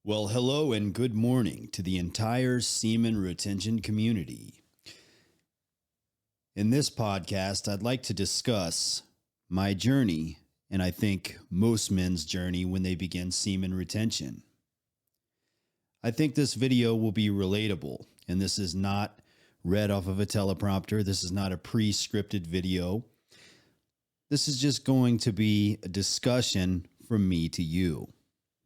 Well, hello and good morning to the entire semen retention community. In this podcast, I'd like to discuss my journey, and I think most men's journey when they begin semen retention. I think this video will be relatable, and this is not read off of a teleprompter. This is not a pre-scripted video. This is just going to be a discussion from me to you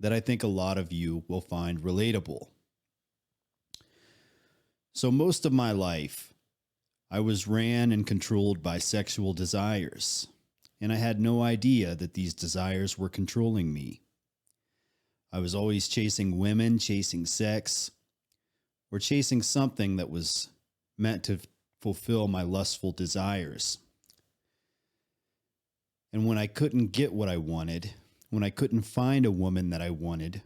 that I think a lot of you will find relatable. So most of my life, I was ran and controlled by sexual desires, and I had no idea that these desires were controlling me. I was always chasing women, chasing sex, or chasing something that was meant to fulfill my lustful desires. And when I couldn't get what I wanted, when I couldn't find a woman that I wanted,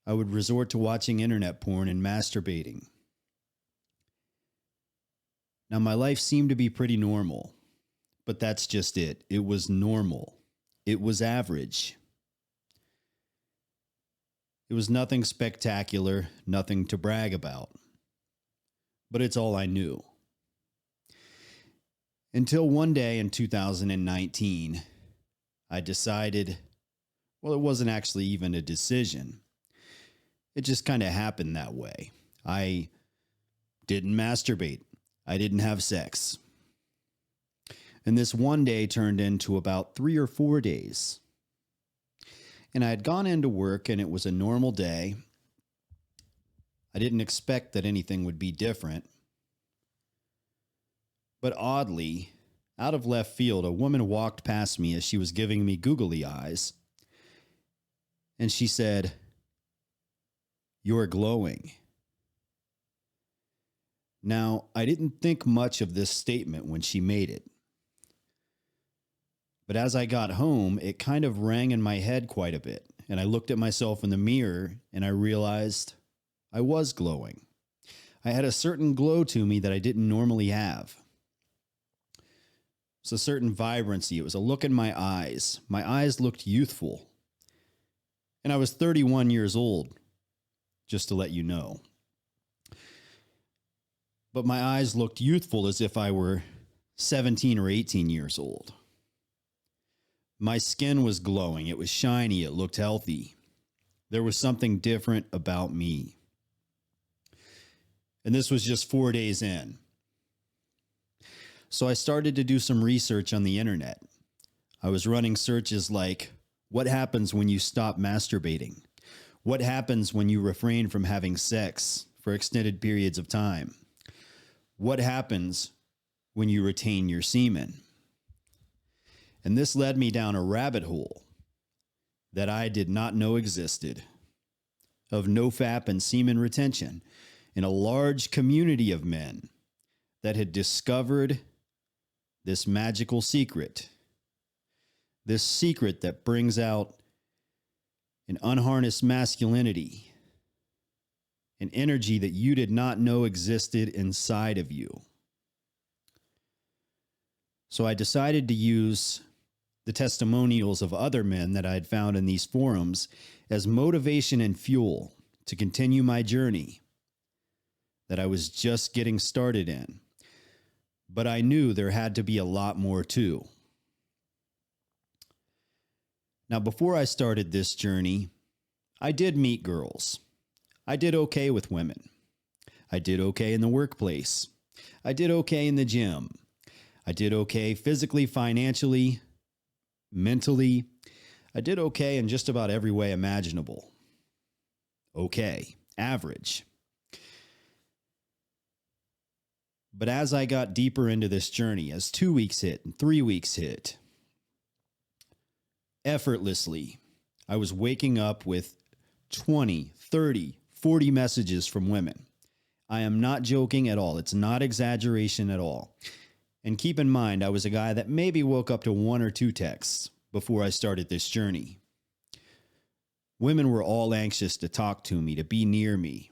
I would resort to watching internet porn and masturbating. Now, my life seemed to be pretty normal, but that's just it. It was normal. It was average. It was nothing spectacular, nothing to brag about. But it's all I knew. Until one day in 2019, I decided, well, it wasn't actually even a decision. It just kind of happened that way. I didn't masturbate. I didn't have sex. And this one day turned into about 3 or 4 days. And I had gone into work and it was a normal day. I didn't expect that anything would be different. But oddly, out of left field, a woman walked past me as she was giving me googly eyes. And she said, "You're glowing." Now, I didn't think much of this statement when she made it. But as I got home, it kind of rang in my head quite a bit. And I looked at myself in the mirror and I realized I was glowing. I had a certain glow to me that I didn't normally have. It's a certain vibrancy. It was a look in my eyes. My eyes looked youthful. And I was 31 years old, just to let you know. But my eyes looked youthful as if I were 17 or 18 years old. My skin was glowing. It was shiny. It looked healthy. There was something different about me. And this was just 4 days in. So I started to do some research on the internet. I was running searches like, what happens when you stop masturbating? What happens when you refrain from having sex for extended periods of time? What happens when you retain your semen? And this led me down a rabbit hole that I did not know existed of nofap and semen retention in a large community of men that had discovered this magical secret, this secret that brings out an unharnessed masculinity, an energy that you did not know existed inside of you. So I decided to use the testimonials of other men that I had found in these forums as motivation and fuel to continue my journey that I was just getting started in. But I knew there had to be a lot more too. Now, before I started this journey, I did meet girls. I did okay with women. I did okay in the workplace. I did okay in the gym. I did okay physically, financially, mentally. I did okay in just about every way imaginable. Okay, average. But as I got deeper into this journey, as 2 weeks hit and 3 weeks hit, effortlessly, I was waking up with 20, 30, 40 messages from women. I am not joking at all. It's not exaggeration at all. And keep in mind, I was a guy that maybe woke up to 1 or 2 texts before I started this journey. Women were all anxious to talk to me, to be near me,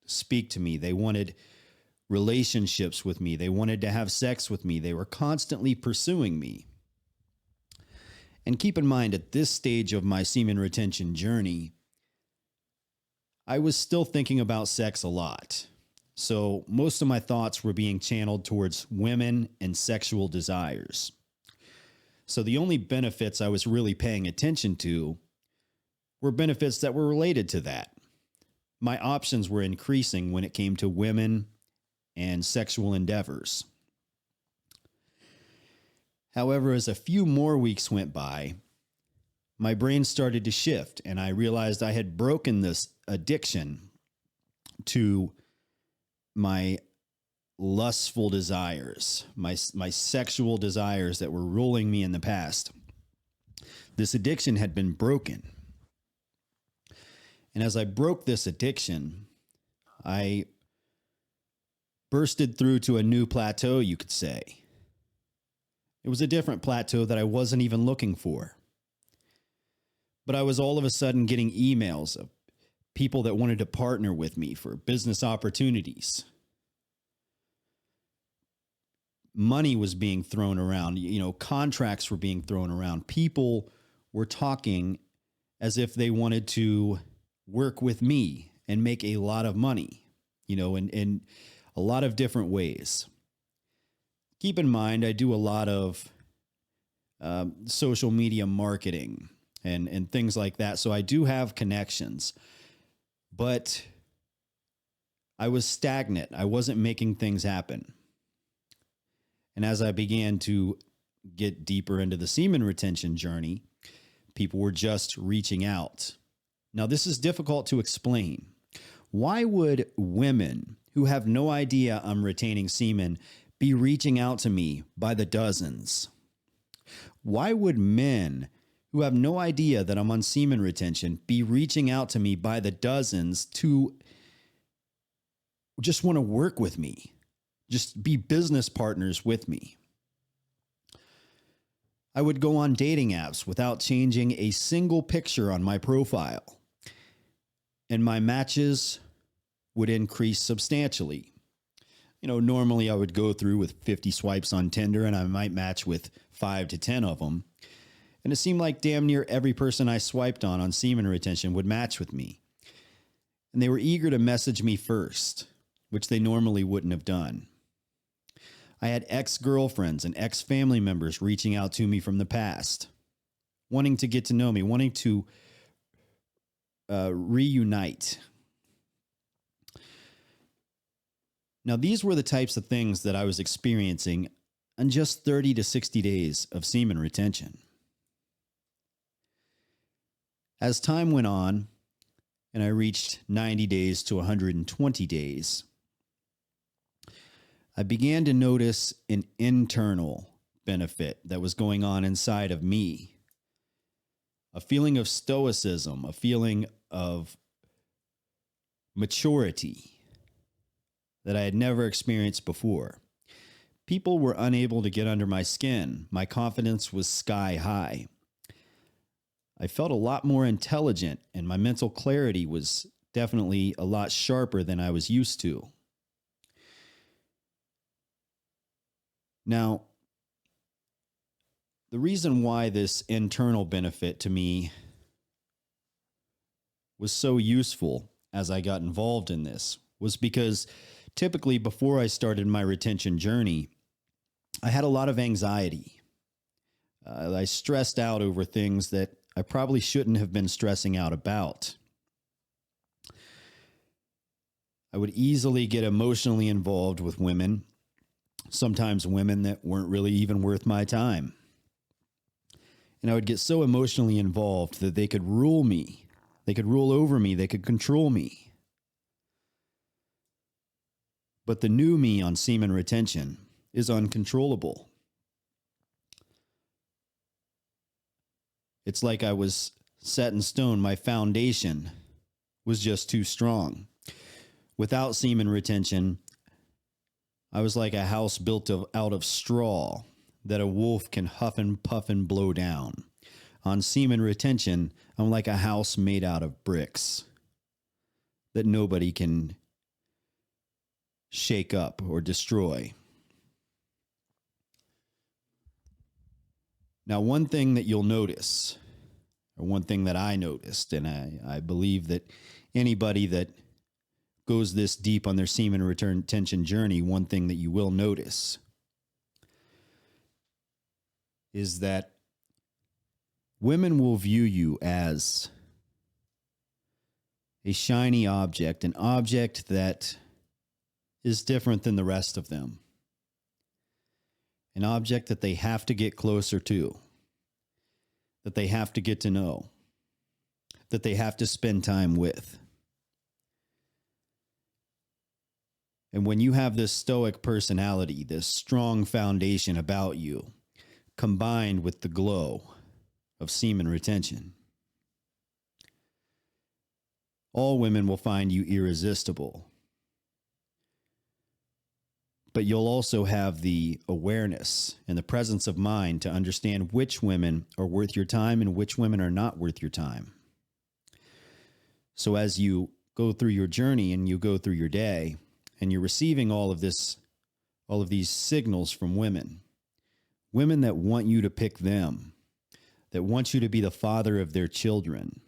to speak to me. They wanted relationships with me. They wanted to have sex with me. They were constantly pursuing me. And keep in mind, at this stage of my semen retention journey, I was still thinking about sex a lot. So most of my thoughts were being channeled towards women and sexual desires. So the only benefits I was really paying attention to were benefits that were related to that. My options were increasing when it came to women and sexual endeavors. However, as a few more weeks went by, my brain started to shift and I realized I had broken this addiction to my lustful desires, my sexual desires that were ruling me in the past. This addiction had been broken. And as I broke this addiction, I bursted through to a new plateau, you could say. It was a different plateau that I wasn't even looking for. But I was all of a sudden getting emails of people that wanted to partner with me for business opportunities. Money was being thrown around, contracts were being thrown around. People were talking as if they wanted to work with me and make a lot of money, in a lot of different ways. Keep in mind, I do a lot of social media marketing and things like that. So I do have connections, but I was stagnant. I wasn't making things happen. And as I began to get deeper into the semen retention journey, people were just reaching out. Now, this is difficult to explain. Why would women who have no idea I'm retaining semen be reaching out to me by the dozens? Why would men who have no idea that I'm on semen retention be reaching out to me by the dozens to just want to work with me, just be business partners with me? I would go on dating apps without changing a single picture on my profile, and my matches would increase substantially. Normally I would go through with 50 swipes on Tinder and I might match with 5 to 10 of them. And it seemed like damn near every person I swiped on semen retention would match with me. And they were eager to message me first, which they normally wouldn't have done. I had ex-girlfriends and ex-family members reaching out to me from the past, wanting to get to know me, wanting to reunite. Now, these were the types of things that I was experiencing in just 30 to 60 days of semen retention. As time went on, and I reached 90 days to 120 days, I began to notice an internal benefit that was going on inside of me. A feeling of stoicism, a feeling of maturity that I had never experienced before. People were unable to get under my skin. My confidence was sky high. I felt a lot more intelligent, and my mental clarity was definitely a lot sharper than I was used to. Now, the reason why this internal benefit to me was so useful as I got involved in this was because typically before I started my retention journey, I had a lot of anxiety. I stressed out over things that I probably shouldn't have been stressing out about. I would easily get emotionally involved with women, sometimes women that weren't really even worth my time. And I would get so emotionally involved that they could rule me. They could rule over me. They could control me. But the new me on semen retention is uncontrollable. It's like I was set in stone. My foundation was just too strong. Without semen retention, I was like a house built out of straw that a wolf can huff and puff and blow down. On semen retention, I'm like a house made out of bricks that nobody can shake up or destroy. Now, one thing that you'll notice or one thing that I noticed, and I believe that anybody that goes this deep on their semen retention journey, one thing that you will notice is that women will view you as a shiny object, an object that is different than the rest of them, an object that they have to get closer to, that they have to get to know, that they have to spend time with. And when you have this stoic personality, this strong foundation about you, combined with the glow of semen retention, all women will find you irresistible. But you'll also have the awareness and the presence of mind to understand which women are worth your time and which women are not worth your time. So as you go through your journey and you go through your day and you're receiving all of these signals from women that want you to pick them, that want you to be the father of their children,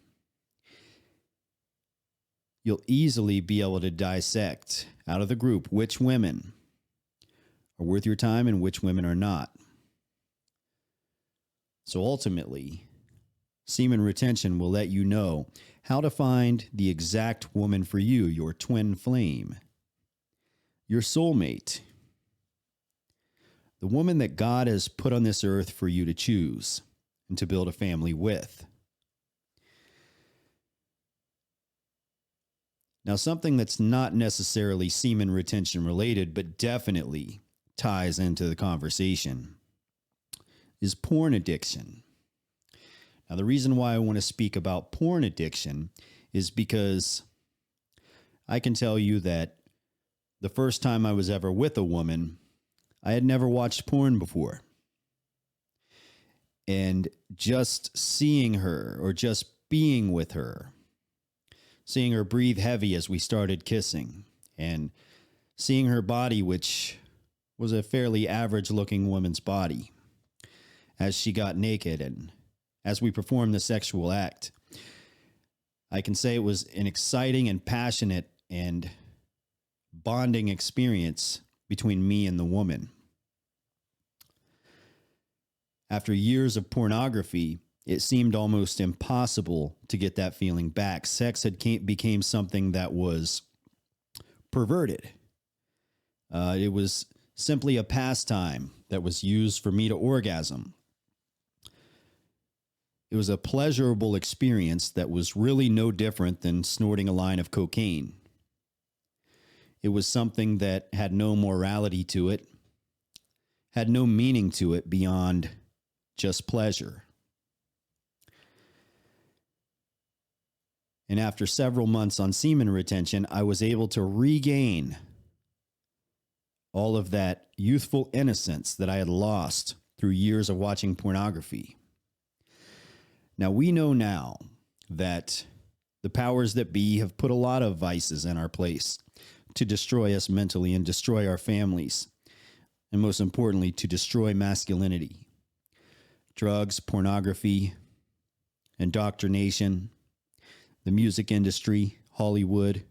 you'll easily be able to dissect out of the group which women are worth your time and which women are not. So ultimately, semen retention will let you know how to find the exact woman for you, your twin flame, your soulmate, the woman that God has put on this earth for you to choose and to build a family with. Now, something that's not necessarily semen retention related, but definitely ties into the conversation, is porn addiction. Now, the reason why I want to speak about porn addiction is because I can tell you that the first time I was ever with a woman, I had never watched porn before. And just seeing her or just being with her, seeing her breathe heavy as we started kissing, and seeing her body, which was a fairly average-looking woman's body, as she got naked and as we performed the sexual act, I can say it was an exciting and passionate and bonding experience between me and the woman. After years of pornography, it seemed almost impossible to get that feeling back. Sex had became something that was perverted. It was simply a pastime that was used for me to orgasm. It was a pleasurable experience that was really no different than snorting a line of cocaine. It was something that had no morality to it, had no meaning to it beyond just pleasure. And after several months on semen retention, I was able to regain all of that youthful innocence that I had lost through years of watching pornography. Now, we know now that the powers that be have put a lot of vices in our place to destroy us mentally and destroy our families, and most importantly, to destroy masculinity. Drugs, pornography, indoctrination, the music industry, Hollywood,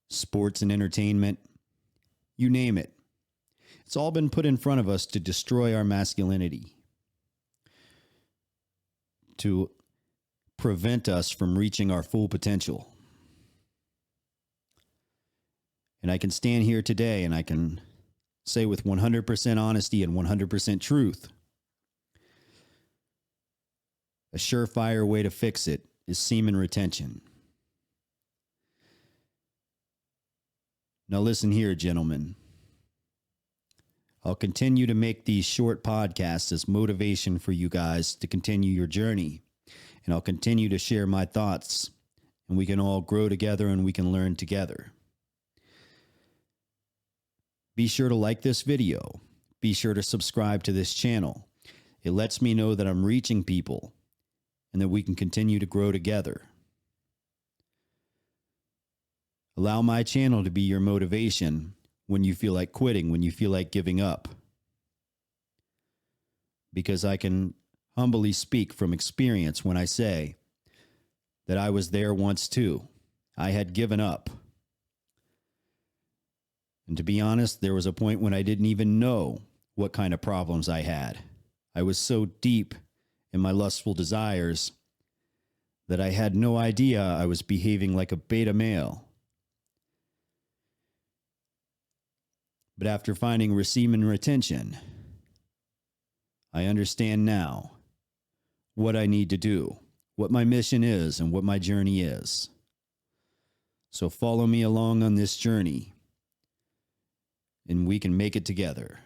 sports and entertainment, you name it. It's all been put in front of us to destroy our masculinity, to prevent us from reaching our full potential. And I can stand here today and I can say with 100% honesty and 100% truth, a surefire way to fix it is semen retention. Now listen here, gentlemen. I'll continue to make these short podcasts as motivation for you guys to continue your journey. And I'll continue to share my thoughts, and we can all grow together and we can learn together. Be sure to like this video. Be sure to subscribe to this channel. It lets me know that I'm reaching people and that we can continue to grow together. Allow my channel to be your motivation when you feel like quitting, when you feel like giving up. Because I can humbly speak from experience when I say that I was there once too. I had given up. And to be honest, there was a point when I didn't even know what kind of problems I had. I was so deep in my lustful desires that I had no idea I was behaving like a beta male. But after finding semen retention, I understand now what I need to do, what my mission is, and what my journey is. So follow me along on this journey, and we can make it together.